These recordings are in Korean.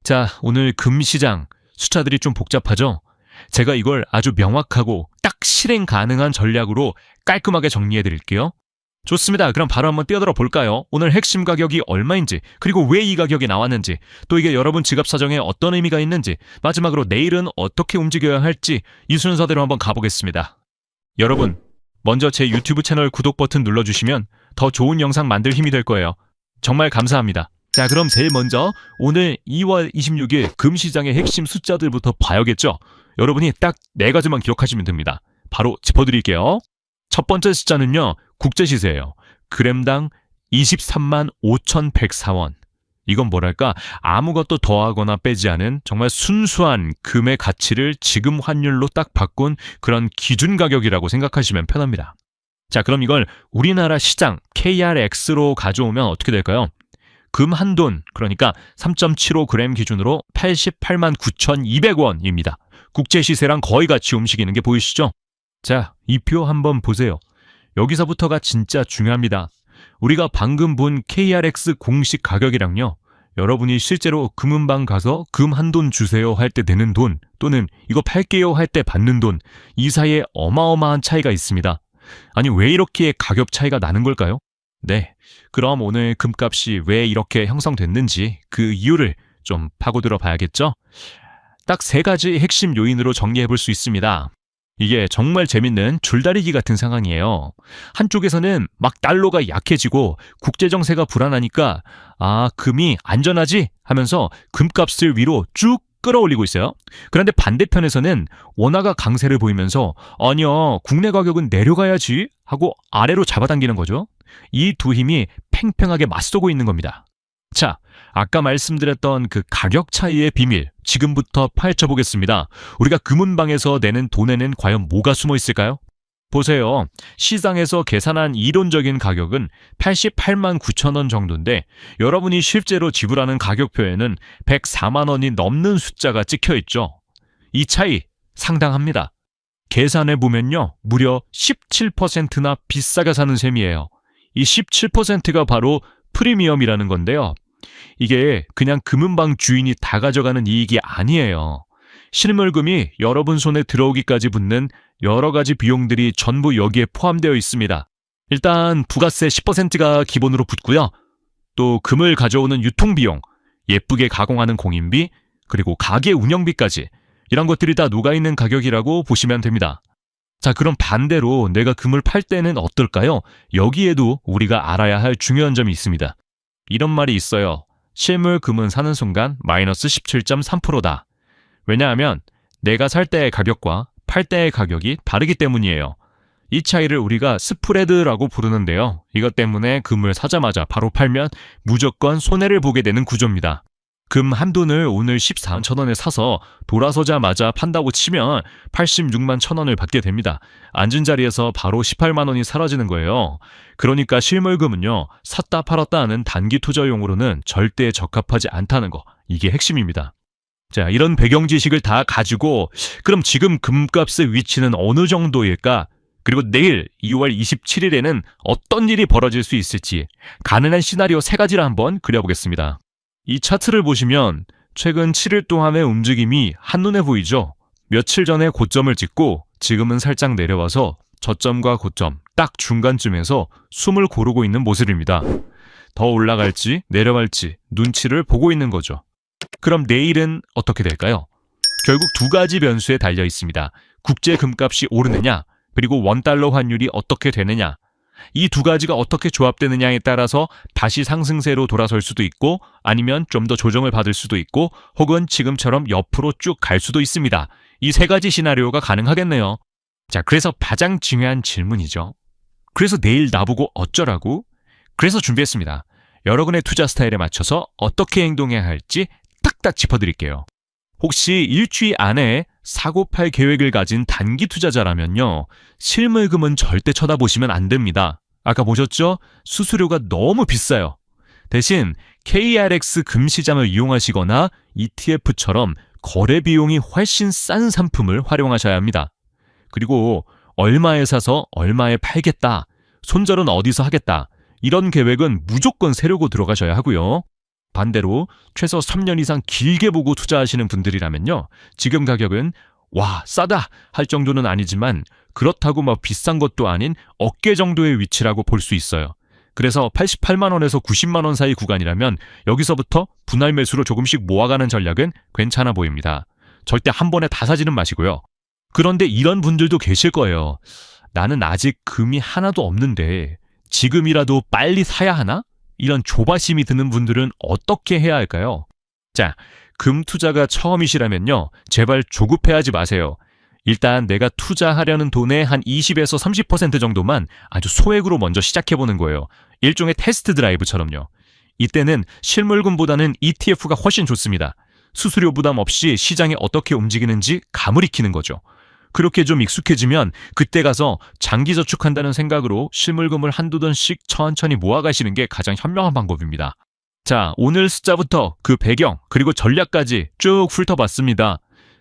자, 오늘 금시장 숫자들이 좀 복잡하죠? 제가 이걸 아주 명확하고 딱 실행 가능한 전략으로 깔끔하게 정리해 드릴게요. 좋습니다. 그럼 바로 한번 뛰어들어 볼까요? 오늘 핵심 가격이 얼마인지, 그리고 왜 이 가격이 나왔는지, 또 이게 여러분 지갑 사정에 어떤 의미가 있는지, 마지막으로 내일은 어떻게 움직여야 할지 이 순서대로 한번 가보겠습니다. 여러분, 먼저 제 유튜브 채널 구독 버튼 눌러주시면 더 좋은 영상 만들 힘이 될 거예요. 정말 감사합니다. 자, 그럼 제일 먼저 오늘 2월 26일 금시장의 핵심 숫자들부터 봐야겠죠? 여러분이 딱 4가지만 기억하시면 됩니다. 바로 짚어드릴게요. 첫 번째 숫자는요, 국제시세예요. 그램당 23만 5,104원. 이건 뭐랄까, 아무것도 더하거나 빼지 않은 정말 순수한 금의 가치를 지금 환율로 딱 바꾼 그런 기준 가격이라고 생각하시면 편합니다. 자, 그럼 이걸 우리나라 시장 KRX로 가져오면 어떻게 될까요? 금 한 돈, 그러니까 3.75g 기준으로 88만 9,200원입니다. 국제시세랑 거의 같이 움직이는 게 보이시죠? 자, 이 표 한번 보세요. 여기서부터가 진짜 중요합니다. 우리가 방금 본 KRX 공식 가격이랑요, 여러분이 실제로 금은방 가서 금 한 돈 주세요 할 때 내는 돈, 또는 이거 팔게요 할 때 받는 돈, 이 사이에 어마어마한 차이가 있습니다. 아니, 왜 이렇게 가격 차이가 나는 걸까요? 네, 그럼 오늘 금값이 왜 이렇게 형성됐는지 그 이유를 좀 파고들어 봐야겠죠? 딱 3가지 핵심 요인으로 정리해 볼 수 있습니다. 이게 정말 재밌는 줄다리기 같은 상황이에요. 한쪽에서는 막 달러가 약해지고 국제정세가 불안하니까 금이 안전하지 하면서 금값을 위로 쭉 끌어올리고 있어요. 그런데 반대편에서는 원화가 강세를 보이면서 아니요, 국내 가격은 내려가야지 하고 아래로 잡아당기는 거죠. 이 두 힘이 팽팽하게 맞서고 있는 겁니다. 자, 아까 말씀드렸던 그 가격 차이의 비밀, 지금부터 파헤쳐 보겠습니다. 우리가 금은방에서 내는 돈에는 과연 뭐가 숨어 있을까요? 보세요. 시장에서 계산한 이론적인 가격은 88만 9천 원 정도인데, 여러분이 실제로 지불하는 가격표에는 104만 원이 넘는 숫자가 찍혀 있죠. 이 차이 상당합니다. 계산해 보면요, 무려 17%나 비싸게 사는 셈이에요. 이 17%가 바로 프리미엄이라는 건데요. 이게 그냥 금은방 주인이 다 가져가는 이익이 아니에요. 실물금이 여러분 손에 들어오기까지 붙는 여러 가지 비용들이 전부 여기에 포함되어 있습니다. 일단 부가세 10%가 기본으로 붙고요. 또 금을 가져오는 유통비용, 예쁘게 가공하는 공인비, 그리고 가게 운영비까지 이런 것들이 다 녹아있는 가격이라고 보시면 됩니다. 자, 그럼 반대로 내가 금을 팔 때는 어떨까요? 여기에도 우리가 알아야 할 중요한 점이 있습니다. 이런 말이 있어요. 실물 금은 사는 순간 마이너스 17.3%다. 왜냐하면 내가 살 때의 가격과 팔 때의 가격이 다르기 때문이에요. 이 차이를 우리가 스프레드라고 부르는데요. 이것 때문에 금을 사자마자 바로 팔면 무조건 손해를 보게 되는 구조입니다. 금 한 돈을 오늘 14만 1천 원에 사서 돌아서자마자 판다고 치면 86만 1천 원을 받게 됩니다. 앉은 자리에서 바로 18만 원이 사라지는 거예요. 그러니까 실물금은요, 샀다 팔았다 하는 단기 투자용으로는 절대 적합하지 않다는 거, 이게 핵심입니다. 자, 이런 배경 지식을 다 가지고 그럼 지금 금값의 위치는 어느 정도일까? 그리고 내일 2월 27일에는 어떤 일이 벌어질 수 있을지 가능한 시나리오 3가지를 한번 그려보겠습니다. 이 차트를 보시면 최근 7일 동안의 움직임이 한눈에 보이죠? 며칠 전에 고점을 찍고 지금은 살짝 내려와서 저점과 고점 딱 중간쯤에서 숨을 고르고 있는 모습입니다. 더 올라갈지 내려갈지 눈치를 보고 있는 거죠. 그럼 내일은 어떻게 될까요? 결국 2가지 변수에 달려 있습니다. 국제 금값이 오르느냐, 그리고 원달러 환율이 어떻게 되느냐. 이 2가지가 어떻게 조합되느냐에 따라서 다시 상승세로 돌아설 수도 있고, 아니면 좀 더 조정을 받을 수도 있고, 혹은 지금처럼 옆으로 쭉 갈 수도 있습니다. 이 3가지 시나리오가 가능하겠네요. 자, 그래서 가장 중요한 질문이죠. 그래서 내일 나보고 어쩌라고? 그래서 준비했습니다. 여러분의 투자 스타일에 맞춰서 어떻게 행동해야 할지 딱딱 짚어드릴게요. 혹시 일주일 안에 사고 팔 계획을 가진 단기 투자자라면요, 실물금은 절대 쳐다보시면 안 됩니다. 아까 보셨죠? 수수료가 너무 비싸요. 대신 KRX 금시장을 이용하시거나 ETF처럼 거래 비용이 훨씬 싼 상품을 활용하셔야 합니다. 그리고 얼마에 사서 얼마에 팔겠다, 손절은 어디서 하겠다, 이런 계획은 무조건 세우고 들어가셔야 하고요. 반대로 최소 3년 이상 길게 보고 투자하시는 분들이라면요. 지금 가격은 와, 싸다 할 정도는 아니지만 그렇다고 막 비싼 것도 아닌 어깨 정도의 위치라고 볼 수 있어요. 그래서 88만 원에서 90만 원 사이 구간이라면 여기서부터 분할 매수로 조금씩 모아가는 전략은 괜찮아 보입니다. 절대 한 번에 다 사지는 마시고요. 그런데 이런 분들도 계실 거예요. 나는 아직 금이 하나도 없는데 지금이라도 빨리 사야 하나? 이런 조바심이 드는 분들은 어떻게 해야 할까요? 자, 금 투자가 처음이시라면요. 제발 조급해하지 마세요. 일단 내가 투자하려는 돈의 한 20에서 30% 정도만 아주 소액으로 먼저 시작해보는 거예요. 일종의 테스트 드라이브처럼요. 이때는 실물금보다는 ETF가 훨씬 좋습니다. 수수료 부담 없이 시장이 어떻게 움직이는지 감을 익히는 거죠. 그렇게 좀 익숙해지면 그때 가서 장기 저축한다는 생각으로 실물금을 한두 돈씩 천천히 모아가시는 게 가장 현명한 방법입니다. 자, 오늘 숫자부터 그 배경 그리고 전략까지 쭉 훑어봤습니다.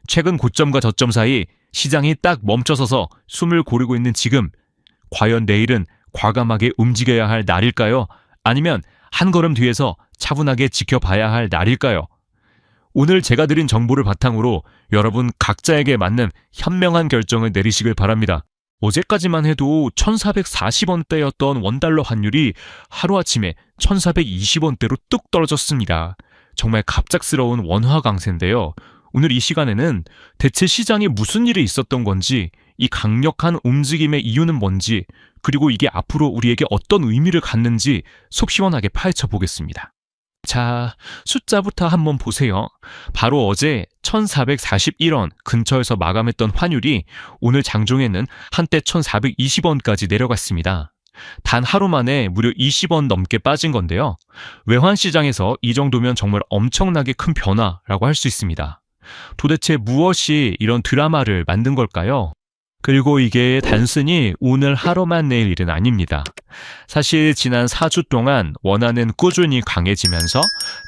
최근 고점과 저점 사이 시장이 딱 멈춰서서 숨을 고르고 있는 지금, 과연 내일은 과감하게 움직여야 할 날일까요? 아니면 한 걸음 뒤에서 차분하게 지켜봐야 할 날일까요? 오늘 제가 드린 정보를 바탕으로 여러분 각자에게 맞는 현명한 결정을 내리시길 바랍니다. 어제까지만 해도 1440원대였던 원달러 환율이 하루아침에 1420원대로 뚝 떨어졌습니다. 정말 갑작스러운 원화 강세인데요. 오늘 이 시간에는 대체 시장에 무슨 일이 있었던 건지, 이 강력한 움직임의 이유는 뭔지, 그리고 이게 앞으로 우리에게 어떤 의미를 갖는지 속 시원하게 파헤쳐 보겠습니다. 자, 숫자부터 한번 보세요. 바로 어제 1441원 근처에서 마감했던 환율이 오늘 장중에는 한때 1420원까지 내려갔습니다. 단 하루 만에 무려 20원 넘게 빠진 건데요. 외환시장에서 이 정도면 정말 엄청나게 큰 변화라고 할 수 있습니다. 도대체 무엇이 이런 드라마를 만든 걸까요? 그리고 이게 단순히 오늘 하루만 낼 일은 아닙니다. 사실 지난 4주 동안 원화는 꾸준히 강해지면서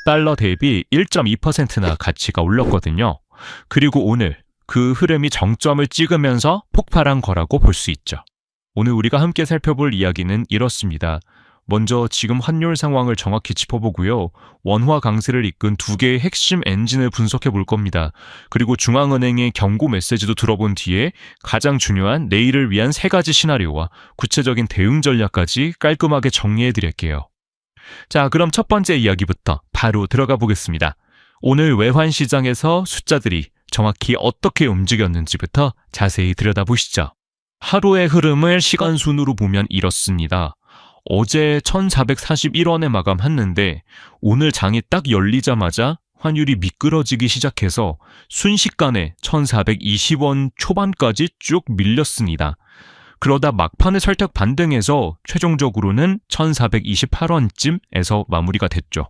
달러 대비 1.2%나 가치가 올랐거든요. 그리고 오늘 그 흐름이 정점을 찍으면서 폭발한 거라고 볼 수 있죠. 오늘 우리가 함께 살펴볼 이야기는 이렇습니다. 먼저 지금 환율 상황을 정확히 짚어보고요. 원화 강세를 이끈 두 개의 핵심 엔진을 분석해 볼 겁니다. 그리고 중앙은행의 경고 메시지도 들어본 뒤에 가장 중요한 내일을 위한 세 가지 시나리오와 구체적인 대응 전략까지 깔끔하게 정리해 드릴게요. 자, 그럼 첫 번째 이야기부터 바로 들어가 보겠습니다. 오늘 외환시장에서 숫자들이 정확히 어떻게 움직였는지부터 자세히 들여다보시죠. 하루의 흐름을 시간순으로 보면 이렇습니다. 어제 1441원에 마감했는데 오늘 장이 딱 열리자마자 환율이 미끄러지기 시작해서 순식간에 1420원 초반까지 쭉 밀렸습니다. 그러다 막판에 살짝 반등해서 최종적으로는 1428원쯤에서 마무리가 됐죠.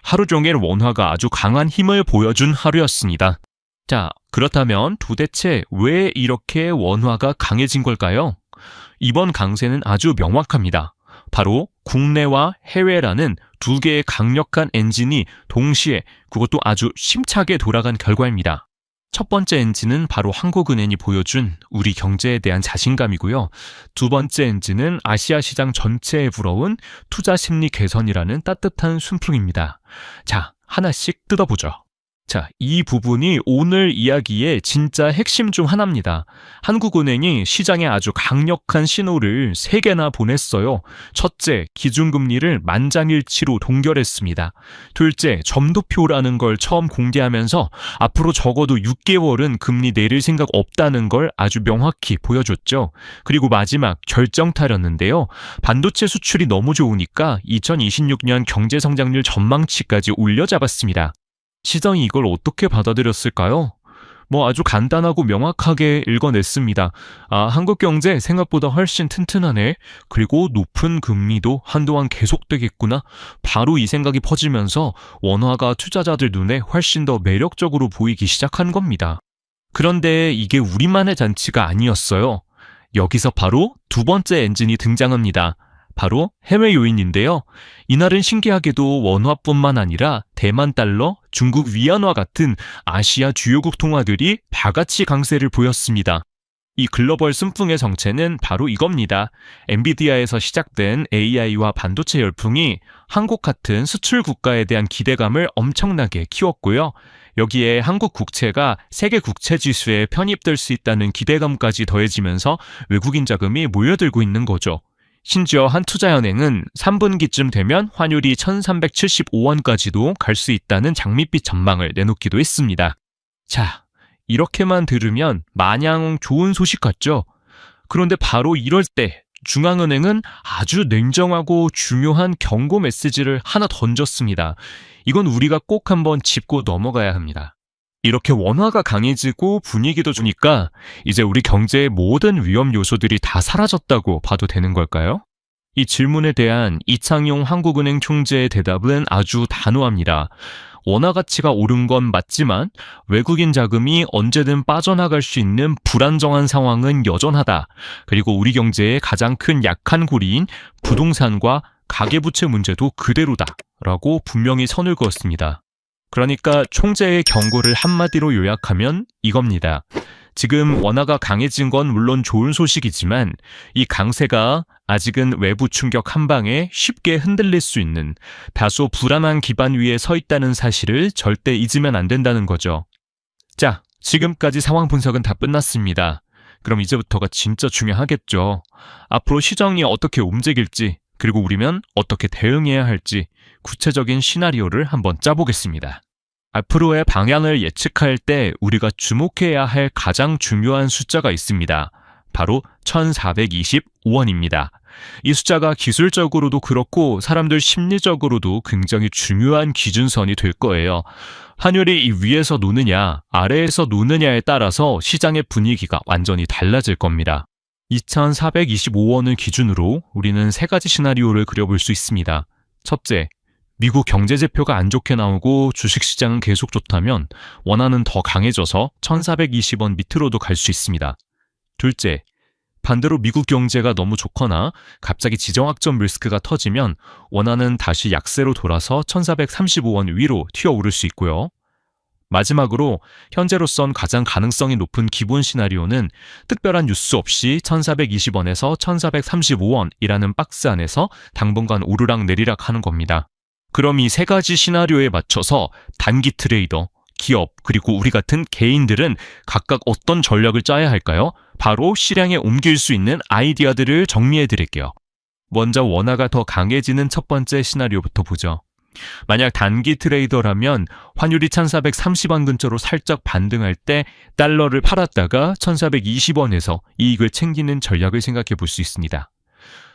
하루 종일 원화가 아주 강한 힘을 보여준 하루였습니다. 자, 그렇다면 도대체 왜 이렇게 원화가 강해진 걸까요? 이번 강세는 아주 명확합니다. 바로 국내와 해외라는 두 개의 강력한 엔진이 동시에 그것도 아주 심차게 돌아간 결과입니다. 첫 번째 엔진은 바로 한국은행이 보여준 우리 경제에 대한 자신감이고요. 두 번째 엔진은 아시아 시장 전체에 불어온 투자 심리 개선이라는 따뜻한 순풍입니다. 자, 하나씩 뜯어보죠. 자, 이 부분이 오늘 이야기의 진짜 핵심 중 하나입니다. 한국은행이 시장에 아주 강력한 신호를 3개나 보냈어요. 첫째, 기준금리를 만장일치로 동결했습니다. 둘째, 점도표라는 걸 처음 공개하면서 앞으로 적어도 6개월은 금리 내릴 생각 없다는 걸 아주 명확히 보여줬죠. 그리고 마지막, 결정타였는데요. 반도체 수출이 너무 좋으니까 2026년 경제성장률 전망치까지 올려잡았습니다. 시장이 이걸 어떻게 받아들였을까요? 아주 간단하고 명확하게 읽어냈습니다. 한국 경제 생각보다 훨씬 튼튼하네. 그리고 높은 금리도 한동안 계속되겠구나. 바로 이 생각이 퍼지면서 원화가 투자자들 눈에 훨씬 더 매력적으로 보이기 시작한 겁니다. 그런데 이게 우리만의 잔치가 아니었어요. 여기서 바로 두 번째 엔진이 등장합니다. 바로 해외 요인인데요. 이날은 신기하게도 원화뿐만 아니라 대만 달러, 중국 위안화 같은 아시아 주요국 통화들이 바같이 강세를 보였습니다. 이 글로벌 순풍의 정체는 바로 이겁니다. 엔비디아에서 시작된 AI와 반도체 열풍이 한국 같은 수출 국가에 대한 기대감을 엄청나게 키웠고요. 여기에 한국 국채가 세계 국채 지수에 편입될 수 있다는 기대감까지 더해지면서 외국인 자금이 모여들고 있는 거죠. 심지어 한 투자은행은 3분기쯤 되면 환율이 1375원까지도 갈 수 있다는 장밋빛 전망을 내놓기도 했습니다. 자, 이렇게만 들으면 마냥 좋은 소식 같죠? 그런데 바로 이럴 때 중앙은행은 아주 냉정하고 중요한 경고 메시지를 하나 던졌습니다. 이건 우리가 꼭 한번 짚고 넘어가야 합니다. 이렇게 원화가 강해지고 분위기도 좋으니까 이제 우리 경제의 모든 위험 요소들이 다 사라졌다고 봐도 되는 걸까요? 이 질문에 대한 이창용 한국은행 총재의 대답은 아주 단호합니다. 원화 가치가 오른 건 맞지만 외국인 자금이 언제든 빠져나갈 수 있는 불안정한 상황은 여전하다. 그리고 우리 경제의 가장 큰 약한 고리인 부동산과 가계부채 문제도 그대로다. 라고 분명히 선을 그었습니다. 그러니까 총재의 경고를 한마디로 요약하면 이겁니다. 지금 원화가 강해진 건 물론 좋은 소식이지만 이 강세가 아직은 외부 충격 한 방에 쉽게 흔들릴 수 있는 다소 불안한 기반 위에 서 있다는 사실을 절대 잊으면 안 된다는 거죠. 자, 지금까지 상황 분석은 다 끝났습니다. 그럼 이제부터가 진짜 중요하겠죠. 앞으로 시장이 어떻게 움직일지, 그리고 우리면 어떻게 대응해야 할지 구체적인 시나리오를 한번 짜보겠습니다. 앞으로의 방향을 예측할 때 우리가 주목해야 할 가장 중요한 숫자가 있습니다. 바로 1425원입니다. 이 숫자가 기술적으로도 그렇고 사람들 심리적으로도 굉장히 중요한 기준선이 될 거예요. 환율이 이 위에서 노느냐, 아래에서 노느냐에 따라서 시장의 분위기가 완전히 달라질 겁니다. 2425원을 기준으로 우리는 세 가지 시나리오를 그려볼 수 있습니다. 첫째, 미국 경제지표가 안 좋게 나오고 주식시장은 계속 좋다면 원화는 더 강해져서 1420원 밑으로도 갈 수 있습니다. 둘째, 반대로 미국 경제가 너무 좋거나 갑자기 지정학적 리스크가 터지면 원화는 다시 약세로 돌아서 1435원 위로 튀어오를 수 있고요. 마지막으로 현재로선 가장 가능성이 높은 기본 시나리오는 특별한 뉴스 없이 1420원에서 1435원이라는 박스 안에서 당분간 오르락 내리락 하는 겁니다. 그럼 이 세 가지 시나리오에 맞춰서 단기 트레이더, 기업, 그리고 우리 같은 개인들은 각각 어떤 전략을 짜야 할까요? 바로 실행에 옮길 수 있는 아이디어들을 정리해 드릴게요. 먼저 원화가 더 강해지는 첫 번째 시나리오부터 보죠. 만약 단기 트레이더라면 환율이 1430원 근처로 살짝 반등할 때 달러를 팔았다가 1420원에서 이익을 챙기는 전략을 생각해 볼 수 있습니다.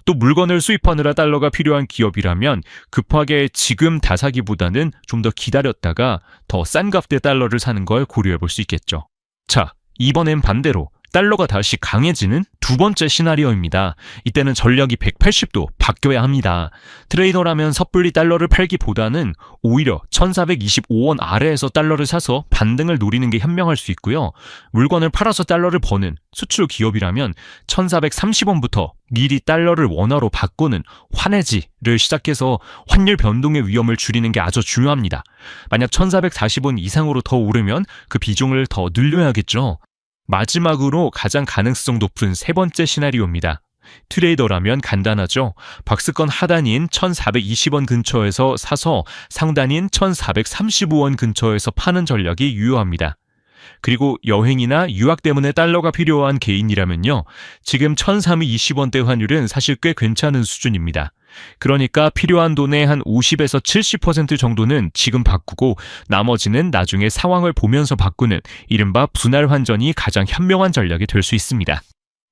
또 물건을 수입하느라 달러가 필요한 기업이라면 급하게 지금 다 사기보다는 좀 더 기다렸다가 더 싼 값에 달러를 사는 걸 고려해 볼 수 있겠죠. 자, 이번엔 반대로 달러가 다시 강해지는 두 번째 시나리오입니다. 이때는 전략이 180도 바뀌어야 합니다. 트레이더라면 섣불리 달러를 팔기보다는 오히려 1425원 아래에서 달러를 사서 반등을 노리는 게 현명할 수 있고요. 물건을 팔아서 달러를 버는 수출 기업이라면 1430원부터 미리 달러를 원화로 바꾸는 환해지를 시작해서 환율 변동의 위험을 줄이는 게 아주 중요합니다. 만약 1440원 이상으로 더 오르면 그 비중을 더 늘려야겠죠. 마지막으로 가장 가능성 높은 세 번째 시나리오입니다. 트레이더라면 간단하죠. 박스권 하단인 1420원 근처에서 사서 상단인 1435원 근처에서 파는 전략이 유효합니다. 그리고 여행이나 유학 때문에 달러가 필요한 개인이라면요. 지금 1320원대 환율은 사실 꽤 괜찮은 수준입니다. 그러니까 필요한 돈의 한 50에서 70% 정도는 지금 바꾸고 나머지는 나중에 상황을 보면서 바꾸는 이른바 분할 환전이 가장 현명한 전략이 될 수 있습니다.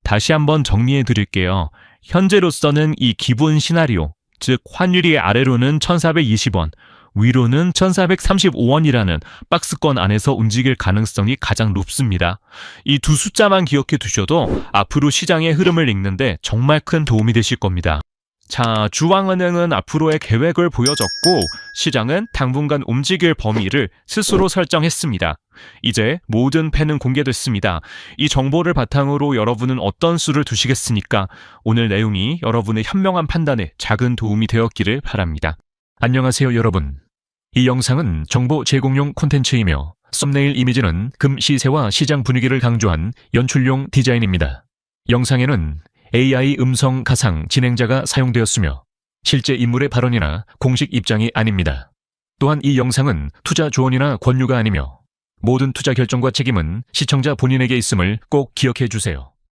다시 한번 정리해 드릴게요. 현재로서는 이 기본 시나리오, 즉 환율이 아래로는 1420원, 위로는 1435원이라는 박스권 안에서 움직일 가능성이 가장 높습니다. 이 두 숫자만 기억해 두셔도 앞으로 시장의 흐름을 읽는데 정말 큰 도움이 되실 겁니다. 자, 중앙은행은 앞으로의 계획을 보여줬고 시장은 당분간 움직일 범위를 스스로 설정했습니다. 이제 모든 패는 공개됐습니다. 이 정보를 바탕으로 여러분은 어떤 수를 두시겠습니까? 오늘 내용이 여러분의 현명한 판단에 작은 도움이 되었기를 바랍니다. 안녕하세요, 여러분. 이 영상은 정보 제공용 콘텐츠이며 썸네일 이미지는 금 시세와 시장 분위기를 강조한 연출용 디자인입니다. 영상에는 AI 음성 가상 진행자가 사용되었으며 실제 인물의 발언이나 공식 입장이 아닙니다. 또한 이 영상은 투자 조언이나 권유가 아니며 모든 투자 결정과 책임은 시청자 본인에게 있음을 꼭 기억해 주세요.